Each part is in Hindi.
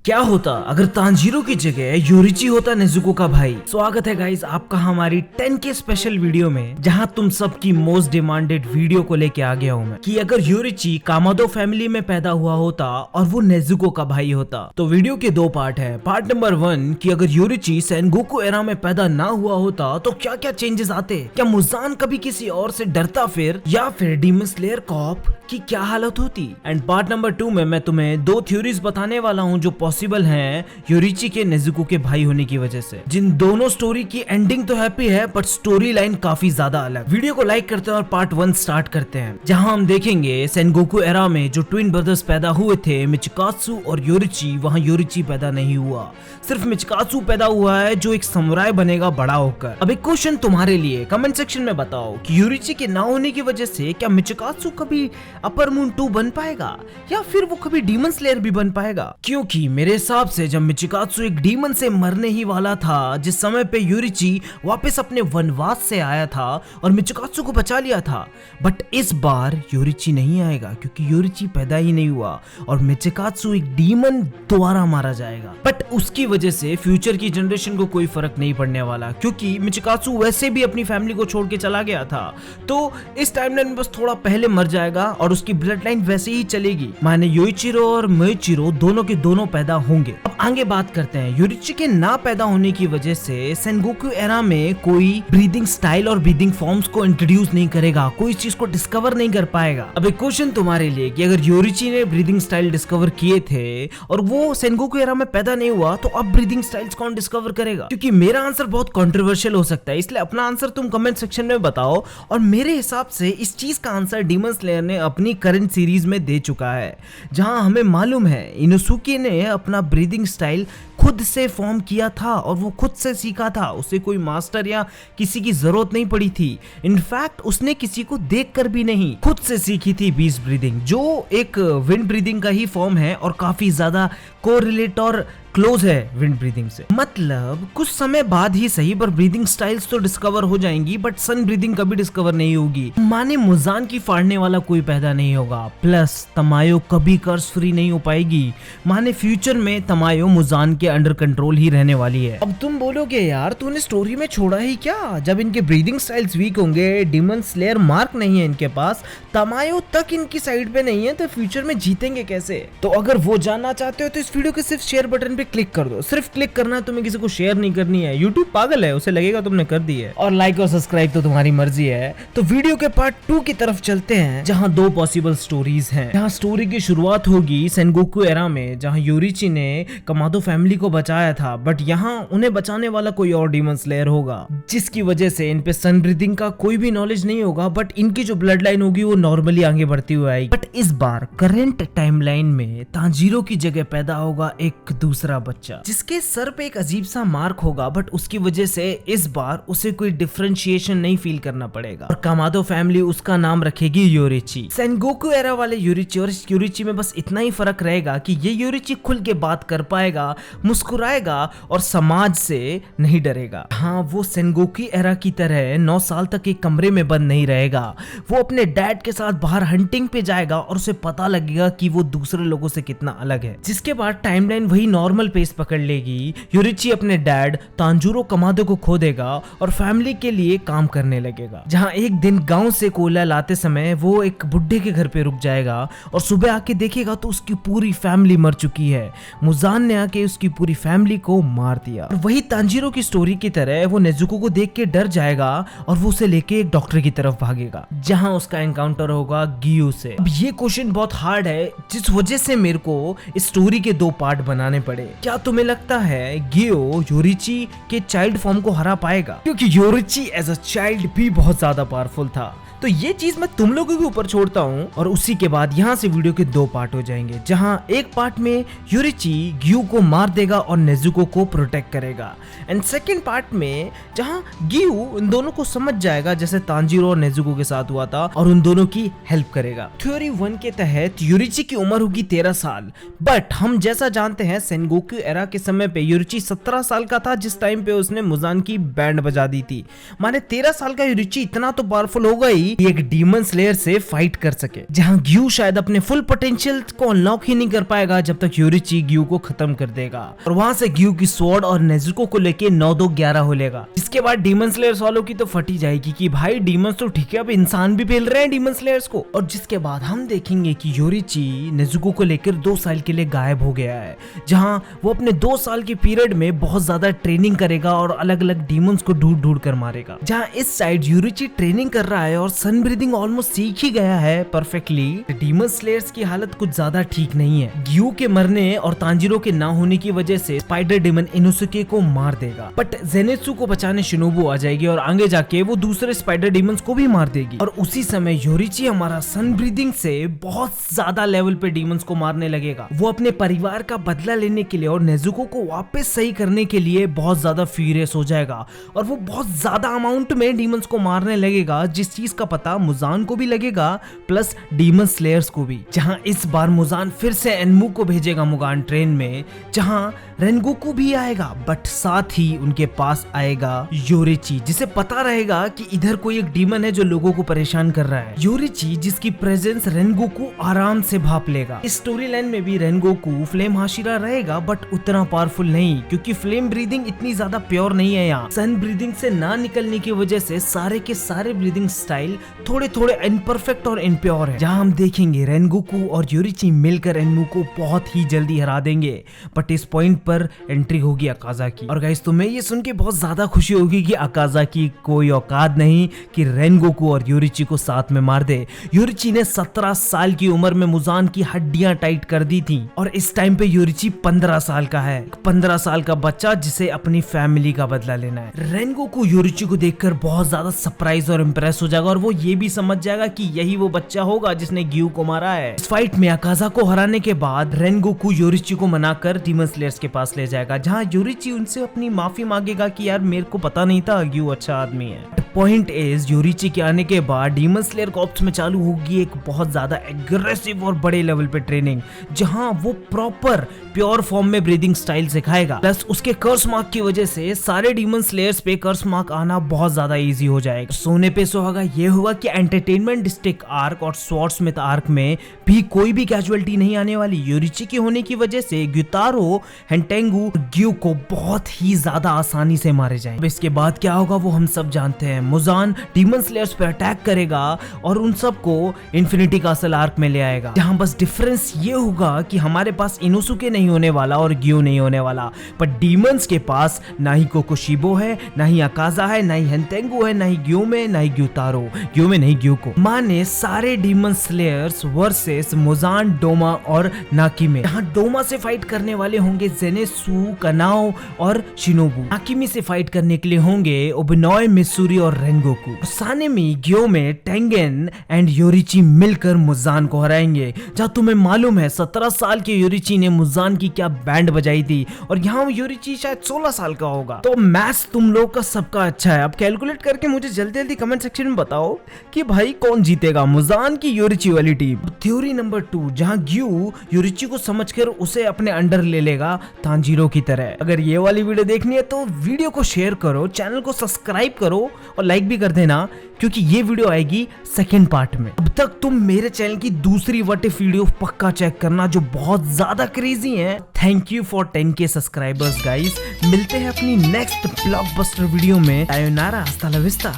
क्या होता अगर तांजीरो की जगह योरिची होता नेजुको का भाई। स्वागत है गाइस आपका हमारी 10K स्पेशल वीडियो में, जहां तुम सबकी मोस्ट डिमांडेड वीडियो को लेके आ गया हूं मैं कि अगर योरिची कामादो फैमिली में पैदा हुआ होता और वो नेजुको का भाई होता। तो वीडियो के दो पार्ट है। पार्ट नंबर 1 कि अगर योरिची सेनगोकू एरा में पैदा ना हुआ होता तो क्या क्या चेंजेस आते, क्या मुजान कभी किसी और से डरता फिर, या फिर डीमन स्लेयर कॉप की क्या हालत होती। एंड पार्ट नंबर 2 में मैं तुम्हें दो थ्योरीज बताने वाला हूँ जो पॉसिबल हैं योरिची के नेजुको के भाई होने की वजह से, जिन दोनों स्टोरी की एंडिंग तो हैप्पी है बट स्टोरी लाइन काफी ज्यादा अलग। वीडियो को लाइक करते हैं और पार्ट 1 स्टार्ट करते हैं, जहां हम देखेंगे सेनगोकू एरा में जो ट्विन ब्रदर्स पैदा हुए थे मिचिकात्सु और योरिची, वहां योरिची पैदा नहीं हुआ, सिर्फ मिचिकात्सु पैदा हुआ है जो एक समुराई बनेगा बड़ा होकर। अब एक क्वेश्चन तुम्हारे लिए, कमेंट सेक्शन में बताओ कि योरिची के ना होने की वजह से क्या मिचिकात्सु कभी अपर मून 2 बन पाएगा या फिर वो कभी डीमन स्लेयर भी बन पाएगा। क्योंकि मेरे हिसाब से जब मिचिकात्सु एक डीमन से मरने ही वाला था, जिस समय पे योरिची वापस अपने वनवास से आया था और मिचिकात्सु को बचा लिया था, बट इस बार योरिची नहीं आएगा क्योंकि योरिची पैदा ही नहीं हुआ और मिचिकात्सु एक डीमन द्वारा मारा जाएगा। बट उसकी वजह से फ्यूचर की जनरेशन को कोई फर्क नहीं पड़ने वाला क्योंकि मिचिकात्सु वैसे भी अपनी फैमिली को छोड़ के चला गया था, तो इस टाइमलाइन में बस थोड़ा पहले मर जाएगा और उसकी ब्लड लाइन वैसे ही चलेगी, माने योइचिरो और मोइचिरो दोनों के दोनों पैदा होंगे। अब आगे बात करते हैं, योरिची के ना पैदा होने की वजह से सेनगोकू एरा में कोई ब्रीदिंग स्टाइल और ब्रीदिंग फॉर्म्स को इंट्रोड्यूस नहीं करेगा, कोई चीज को डिस्कवर नहीं कर पाएगा। अब एक क्वेश्चन तुम्हारे लिए कि अगर योरिची ने ब्रीदिंग स्टाइल डिस्कवर किए थे और वो सेनगोकू एरा में पैदा नहीं हुआ तो अब ब्रीदिंग स्टाइल्स कौन डिस्कवर करेगा? क्योंकि मेरा आंसर बहुत कंट्रोवर्शियल हो सकता है, इसलिए अपना आंसर तुम कमेंट सेक्शन में बताओ। और मेरे हिसाब से इस चीज का आंसर डीमन स्लेयर ने अपनी करंट सीरीज में दे चुका है, जहां हमें मालूम है इनोसुके ने अपना ब्रीदिंग स्टाइल खुद से फॉर्म किया था और वो खुद से सीखा था, उसे कोई मास्टर या किसी की जरूरत नहीं पड़ी थी। इनफैक्ट उसने किसी को देखकर भी नहीं, खुद से सीखी थी बीस्ट ब्रीदिंग, जो एक विंड ब्रीदिंग का ही फॉर्म है और काफी ज्यादा कोरिलेट और क्लोज है विंड ब्रीदिंग से। मतलब कुछ समय बाद ही सही पर ब्रीदिंग स्टाइल्स तो डिस्कवर हो जाएंगी बट सन ब्रीदिंग कभी डिस्कवर नहीं होगी, माने मुजान की फाड़ने वाला कोई पैदा नहीं होगा, प्लस तमायो कभी कर्स फ्री नहीं हो पाएगी, माने फ्यूचर में तमायो मुजान के अंडर कंट्रोल ही रहने वाली है। अब तुम बोलोगे यार तूने स्टोरी में छोड़ा ही क्या, जब इनके ब्रीदिंग स्टाइल्स वीक होंगे, डीमन स्लेयर मार्क नहीं है इनके पास, तमायो तक इनकी साइड पे नहीं है, तो फ्यूचर में जीतेंगे कैसे? तो अगर वो जानना चाहते हो तो इस वीडियो के सिर्फ शेयर बटन पे क्लिक कर दो, सिर्फ क्लिक करना है, तुम्हें किसी को शेयर नहीं करनी है। YouTube पागल है, उसे लगेगा तुमने कर दी है। और लाइक और सब्सक्राइब तो तुम्हारी मर्जी है। तो वीडियो के पार्ट 2 की तरफ चलते हैं, जहां दो पॉसिबल स्टोरीज हैं। जहां स्टोरी की शुरुआत होगी सेनगोकू एरा में, जहां योरिची ने कामादो फैमिली को बचाया था, बट यहाँ उन्हें बचाने वाला कोई और डीमन स्लेयर होगा, जिसकी वजह से इन पे सन ब्रीदिंग का कोई भी नॉलेज नहीं होगा, बट इनकी जो ब्लड लाइन होगी वो नॉर्मली आगे बढ़ती हुई आएगी। बट इस बार करेंट टाइमलाइन में तांजीरो की जगह पैदा होगा एक दूसरा बच्चा, जिसके सर पे एक अजीब सा मार्क होगा, बट उसकी वजह से इस बार उसे कोई डिफरेंशिएशन नहीं फील करना पड़ेगा और कामादो फैमिली उसका नाम रखेगी योरिची। सेनगोकू एरा वाले योरिची और इस योरिची में बस इतना ही फर्क रहेगा कि ये योरिची खुल के बात कर पाएगा, मुस्कुराएगा और समाज से नहीं डरेगा। हाँ, वो सेनगोकू एरा की तरह 9 साल तक एक कमरे में बंद नहीं रहेगा, वो अपने डैड के साथ बाहर हंटिंग पे जाएगा और उसे पता लगेगा कि वो दूसरे लोगों से कितना अलग है। जिसके बाद टाइमलाइन वही नॉर्मल पेस पकड़ लेगी, योरिची अपने डैड तांजीरो कामादो को खो देगा और फैमिली के लिए काम करने लगेगा। जहां एक दिन गांव से कोयला लाते समय वो एक बुड्ढे के घर पे रुक जाएगा और सुबह आके देखेगा तो उसकी पूरी फैमिली मर चुकी है, मुजान ने आके उसकी पूरी फैमिली को मार दिया। और वही तांजीरो की स्टोरी की तरह वो नेजुको को देख के डर जाएगा और वो उसे लेके एक डॉक्टर की तरफ भागेगा, जहां उसका एनकाउंटर होगा गियो से। अब ये क्वेश्चन बहुत हार्ड है, जिस वजह से मेरे को इस स्टोरी के 2 पार्ट बनाने पड़े। क्या तुम्हें लगता है गियो योरिची के चाइल्ड फॉर्म को हरा पाएगा? क्योंकि योरिची एज अ चाइल्ड भी बहुत ज्यादा पावरफुल था, तो ये चीज मैं तुम लोगों के ऊपर छोड़ता हूँ। और उसी के बाद यहाँ से वीडियो के 2 पार्ट हो जाएंगे, जहाँ एक पार्ट में योरिची गियो को मार देगा और नेजुको को प्रोटेक्ट करेगा, एंड सेकंड पार्ट में जहाँ गियो उन दोनों को समझ जाएगा जैसे तांजीरो और नेजुको के साथ हुआ था और उन दोनों की हेल्प करेगा। थ्योरी 1 के तहत योरिची की उम्र होगी 13 साल, बट हम जैसा जानते हैं सेनगोकू एरा के समय पे योरिची 17 साल का था जिस टाइम पे उसने मुजान की बैंड बजा दी थी, माने 13 साल का योरिची इतना तो पावरफुल होगा ही एक डीमन स्लेयर से फाइट कर सके, जहां ग्यू शायद अपने फुल पोटेंशियल को अनलॉक ही नहीं कर पाएगा जब तक योरिची ग्यू को खत्म कर देगा। और वहां से ग्यू की स्वॉर्ड और नेजुको को लेके 9-2-11 हो लेगा। इसके बाद डीमन स्लेयर्स वालों की तो फटी जाएगी कि भाई डीमंस तो ठीक है, अब इंसान भी पेल रहे हैं डीमन स्लेयर्स को। और जिसके बाद हम देखेंगे कि योरिची नेजुको को लेकर 2 साल के लिए गायब हो गया है, जहां वो अपने 2 साल के पीरियड में बहुत ज्यादा ट्रेनिंग करेगा और अलग अलग डीमंस को ढूंढ ढूंढ कर मारेगा। जहां इस साइड योरिची ट्रेनिंग कर रहा है और सन ब्रीदिंग ऑलमोस्ट सीख ही गया है परफेक्टली। डीमन स्लेयर्स की हालत कुछ ज्यादा ठीक नहीं है। ग्यू के मरने और तांजीरो के ना होने की वजह से स्पाइडर डीमन इनोसुके को मार देगा, बट जेनेत्सु को बचाने शिनोबु आ जाएगी और आगे जाके वो दूसरे स्पाइडर डीमंस को भी मार देगी। और उसी समय योरिची हमारा सन ब्रीदिंग से बहुत ज्यादा लेवल पे डीमंस को मारने लगेगा। वो अपने परिवार का बदला लेने के लिए और नेजुको को वापस सही करने के लिए बहुत ज्यादा फ्यूरियस हो जाएगा और वो बहुत ज्यादा अमाउंट में डीमंस को मारने लगेगा, जिस चीज का पता मुजान को भी लगेगा प्लस डीमन स्लेयर्स को भी। जहां इस बार मुजान फिर से एनमू को भेजेगा मुगान ट्रेन में, जहां रेनगोकू भी आएगा, बट साथ ही उनके पास आएगा योरिची, जिसे पता रहेगा कि इधर कोई एक डीमन है जो लोगों को परेशान कर रहा है। योरिची जिसकी प्रेजेंस रेनगोकू आराम से भाप लेगा। इस स्टोरी लाइन में भी रेनगोकू फ्लेम हाशिरा रहेगा, बट उतना पावरफुल नहीं, क्योंकि फ्लेम ब्रीदिंग इतनी ज्यादा प्योर नहीं है। यहाँ सन ब्रीदिंग से ना निकलने की वजह से सारे के सारे ब्रीदिंग स्टाइल थोड़े थोड़े इनपरफेक्ट और इनप्योर है। जहां हम देखेंगे रेनगोकू और योरिची मिलकर एनमू को बहुत ही जल्दी हरा देंगे, बट इस पॉइंट पर एंट्री होगी अकाजा की। और गाइस तुम्हें ये सुन के बहुत ज्यादा खुशी होगी कि अकाजा की कोई औकात नहीं कि रेनगोकू और योरिची को साथ में मार दे। योरिची ने 17 साल की उम्र में मुजान की हड्डियां टाइट कर दी थी और इस टाइम पे योरिची 15 साल का है, 15 साल का बच्चा जिसे अपनी फैमिली का बदला लेना है। रेनगोकू योरिची को देखकर बहुत ज्यादा सरप्राइज और इंप्रेस हो जाएगा और वो ये भी समझ जाएगा कि यही वो बच्चा होगा जिसने ग्यू को मारा है। इस फाइट में अकाजा को हराने के बाद रेनगोकू योरिची को मनाकर डीमन स्लेयर्स के पास ले जाएगा, जहां योरिची उनसे अपनी माफी मांगेगा कि यार मेरे को पता नहीं था ग्यू अच्छा आदमी है। पॉइंट इज योरिची के आने के बाद डीमन स्लेयर कॉर्प्स में चालू होगी एक बहुत ज्यादा एग्रेसिव और बड़े लेवल पे ट्रेनिंग, जहां वो प्रॉपर प्योर फॉर्म में ब्रीदिंग स्टाइल सिखाएगा। प्लस उसके कर्स मार्क की वजह से सारे डीमन स्लेयर्स पे कर्स मार्क आना बहुत ज्यादा इजी हो जाएगा। सोने पे सुहागा ये हुआ कि एंटरटेनमेंट डिस्ट्रिक्ट आर्क और स्वॉर्ड्समिथ आर्क में भी कोई भी कैजुअलिटी नहीं आने वाली। योरिची के होने की वजह से ग्युतारो, हेंटेंगू, ग्यू को बहुत ही ज्यादा आसानी से मारे जाएंगे। इसके बाद क्या होगा वो हम सब जानते हैं। मुजान डीमन स्लेयर्स पे अटैक करेगा और उन सबको इन्फिनिटी कासल आर्क में ले आएगा, जहां बस डिफरेंस ये होगा कि हमारे पास इनोसुके नहीं होने वाला और ग्यू नहीं होने वाला, पर डीमंस के पास ना ही कोकोशिबो है, ना ही अकाजा है, ना ही हेंटेंगू है, ना ही ग्यू में, ना ही ग्युतारो, ग्यू में नहीं ग्यू को। माने सारे demon slayers versus Muzan, Doma और नाकिमे। यहाँ डोमा से फाइट करने वाले होंगे जेनेत्सु, कनाओ और शिनोबु। नाकिमी से फाइट करने के लिए होंगे ओबेनोय, मित्सुरी और रेनगोकू। सानेमी, ग्योमे, टेंगेन एंड योरिची मिलकर मुजान को हराएंगे। जहाँ तुम्हें मालूम है 17 साल के योरिची ने मुजान की क्या बैंड बजाई थी और यहाँ योरिची शायद 16 साल का होगा। तो मैथ्स तुम लोग का सबका अच्छा है। अब कैलकुलेट करके मुझे जल्दी जल्दी कमेंट सेक्शन में बताओ कि भाई कौन जीतेगा, मुजान की योरिची वाली टीम। थ्योरी नंबर 2, जहाँ ग्यू योरिची को समझकर उसे अपने अंडर ले लेगा तांजीरो की तरह। अगर ये वाली वीडियो देखनी है तो वीडियो को शेयर करो, चैनल को सब्सक्राइब करो और लाइक भी कर देना, क्योंकि ये वीडियो आएगी सेकंड पार्ट में। अब तक तुम मेरे चैनल की दूसरी व्हाट इफ वीडियो पक्का चेक करना जो बहुत ज्यादा क्रेजी है। Thank you for 10K subscribers guys. मिलते हैं अपनी नेक्स्ट ब्लॉकबस्टर वीडियो में। सायोनारा, हस्ता ला विस्ता।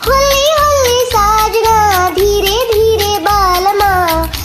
हुल्ली हुल्ली साजना, धीरे धीरे बालमा।